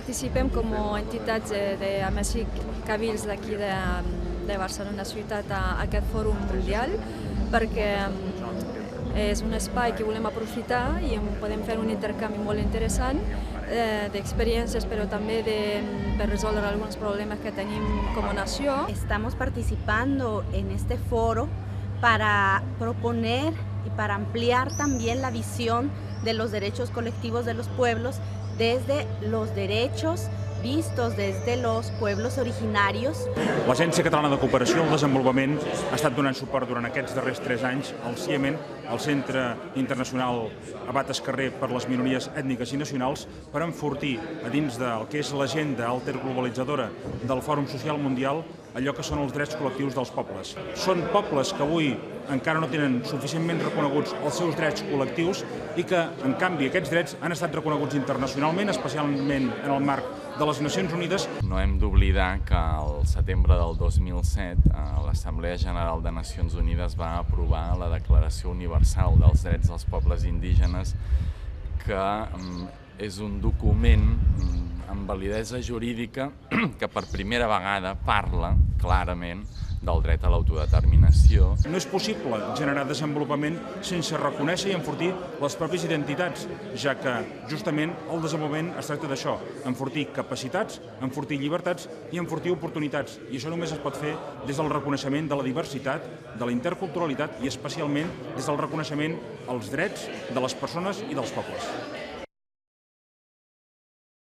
participem com a entitats d'Amèsic Cabilds d'aquí de Barcelona ciutat a aquest fòrum mundial, perquè és un espai que volem aprofitar i podem fer un intercanvi molt interessant d'experiències, però també per resoldre alguns problemes que tenim com a nació. Estamos participando en este foro para proponer y para ampliar también la visión de los derechos colectivos de los pueblos desde los derechos vistos desde los pueblos originarios. L'Agència Catalana de Cooperació al Desenvolupament ha estat donant suport durant aquests darrers 3 anys al CIEMEN, al Centre Internacional Abat Escarrer per les Minories Ètniques i Nacionals, per enfortir a dins del que és l'agenda alterglobalitzadora del Fòrum Social Mundial allò que són els drets col·lectius dels pobles. Són pobles que avui encara no tenen suficientment reconeguts els seus drets col·lectius i que, en canvi, aquests drets han estat reconeguts internacionalment, especialment en el marc de les Nacions Unides. No hem d'oblidar que al setembre del 2007 l'Assemblea General de Nacions Unides va aprovar la Declaració Universal dels Drets dels Pobles Indígenes, que és un document amb validesa jurídica que per primera vegada parla clarament del dret a l'autodeterminació. No és possible generar desenvolupament sense reconèixer i enfortir les pròpies identitats, ja que justament el desenvolupament es tracta d'això, enfortir capacitats, enfortir llibertats i enfortir oportunitats. I això només es pot fer des del reconeixement de la diversitat, de la interculturalitat i especialment des del reconeixement als drets de les persones i dels pobles.